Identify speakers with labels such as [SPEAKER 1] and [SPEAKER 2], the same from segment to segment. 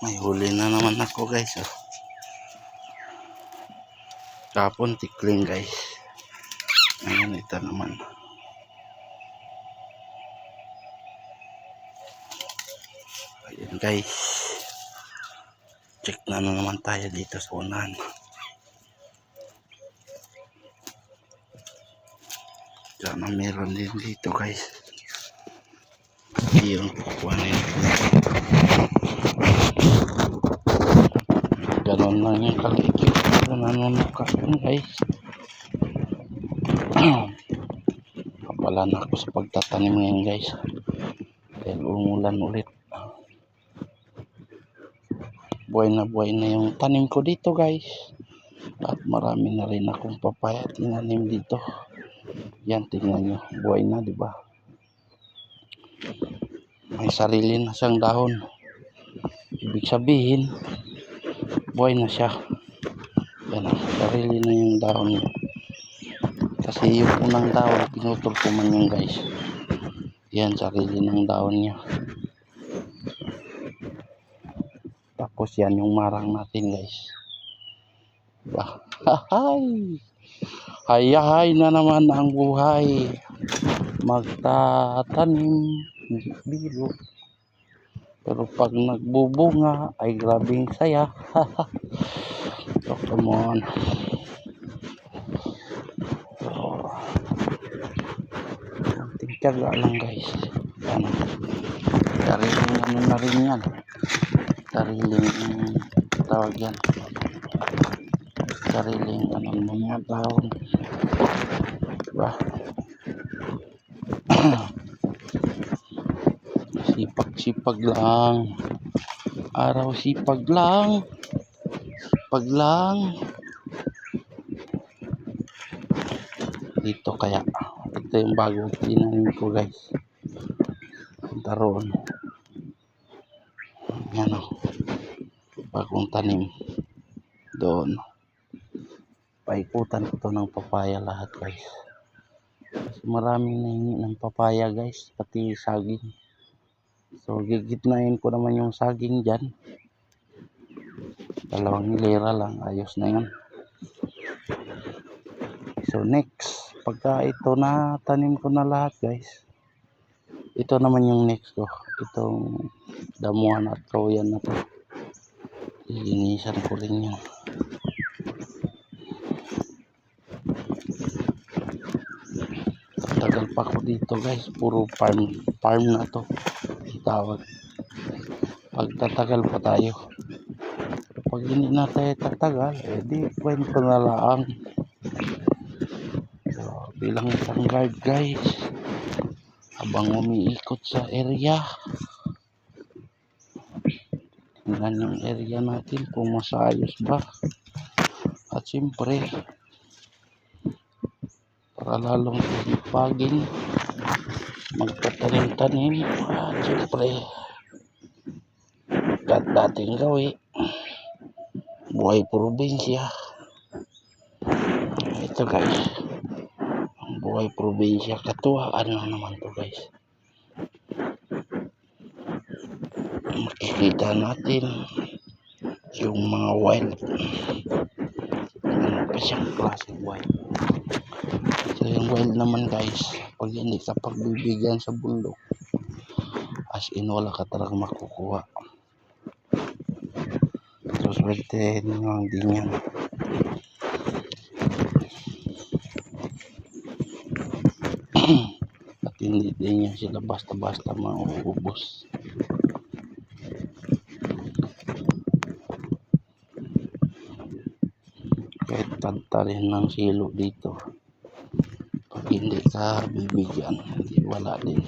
[SPEAKER 1] May huli na naman ako guys. Oh. Kapon tikling guys. Ngayon ito naman. Ayan guys. Check na naman tayo dito sa unahan. Sana meron din dito guys. Yung kukuhanin ko. Ganon lang yung kalikip. Nanunuka yun guys. Kapala na ako sa pagtatanim ngayon guys. Dahil umulan ulit. Buhay na yung tanim ko dito guys. At marami na rin akong papaya tinanim dito. Yan, tingnan nyo. Buhay na, di ba? May sarili na siyang dahon. Ibig sabihin, buhay na siya. Yan, sarili na yung dahon niya. Kasi yung unang dahon, pinutol ko man yung guys. Yan, sarili ng dahon niya. Tapos yan, yung marang natin guys. Diba? Hahay! Hayahay na naman ang buhay. Magtatanim biro. Pero pag nagbubunga ay grabing saya. So come on. So, konting tiyaga lang guys. Yan. Sariling ano na rin yan. Sariling tawag yan. Sariling ano mga taon. Diba? Sipag lang. Araw sipag lang. Sipag lang. Dito kaya. Ito yung bagong tinanim ko guys. Daroon. Yan o. Bagong tanim. Doon. Paikutan ko to ng papaya lahat guys. Kasi maraming nahingi ng papaya guys. Pati saging. So gigitnain ko naman yung saging dyan. 2 hilera lang. Ayos na yan. So next. Pagka ito na tanim ko na lahat guys. Ito naman yung next ko. Itong damuhan at troyan na to. Linisan ko rin yun. Tagal pa ko dito guys. Puro farm na to. Tawag. Pagtatagal pa tayo. Pero pag hindi na tayo tatagal, di kwento na lang. So, bilang isang guard guys, habang umiikot sa area, tingnan yung area natin kung masayos ba. At siyempre, para lalong paging magtatanim-tanim. At siyempre, dating gawin, buhay probinsya. Ito guys, ang buhay probinsya, katuwaan lang naman to guys. Makikita natin yung mga wild. Ano pa siyang klaseng wild. So yung wild naman guys, pag hindi ka pagbibigyan sa bundok, as in wala ka talagang makukuha. So swerte nyo din yan. At hindi din yan sila basta-basta mauubos. Kahit tantarin ng silo dito, pag hindi ka bibigyan, hindi wala din.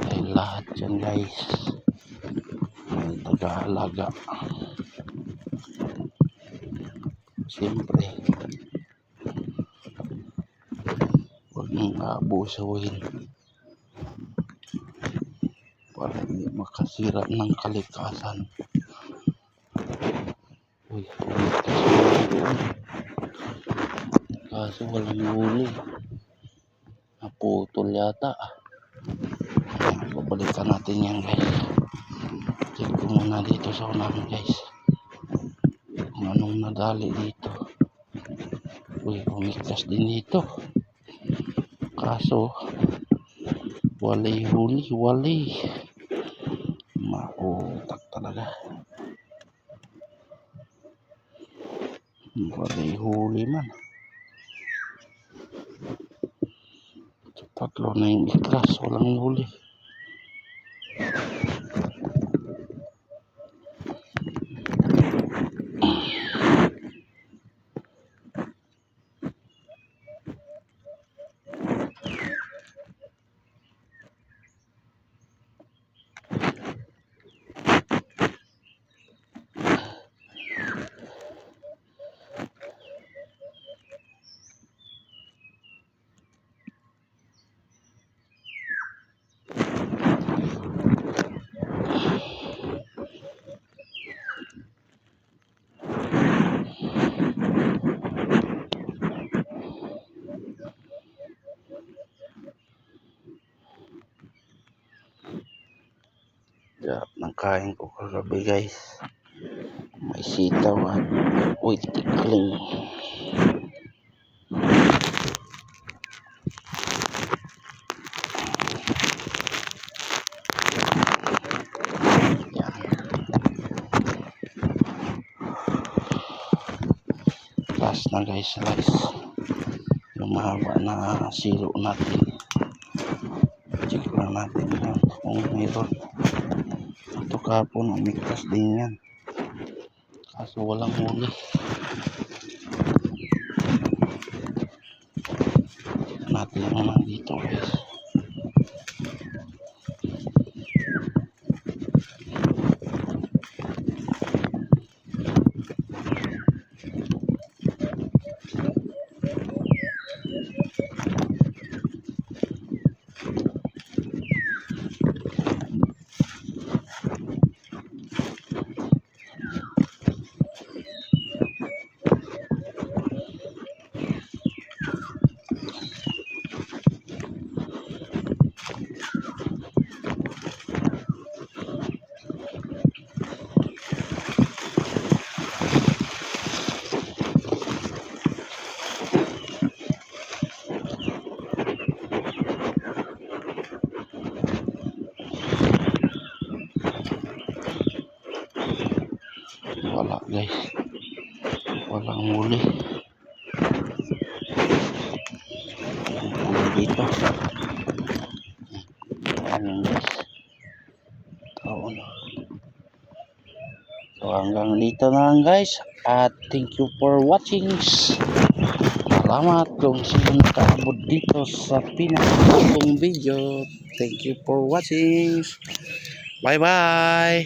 [SPEAKER 1] Dahil lahat yan guys may taga-alaga. Siyempre, huwag mong aabusuhin para hindi makasira ng kalikasan. Uy, kaso walang huli. Naputol yata. balikan natin yan guys. Check ko muna dito sa unahan guys kung anong nadali dito. Uy, umiktas din dito, kaso walay huli, walay mautak talaga, walay huli man. Tatlo na yung iklas, walang huli. Sarap ng kain ko kagabi guys, may sitaw at uy tikling. Yan. Last na guys, last yung mahaba na silo natin. Check lang natin yan kung mayroon. Ito kahapon umiktas din yan, kaso walang huli. Natin yung nandito guys. Wala guys, walang huli. Walang dito. Ayan guys, taon. So hanggang dito na lang guys, at thank you for watching. Salamat kung sino nakaabot dito sa pinakabagong video. Thank you for watching. Bye bye.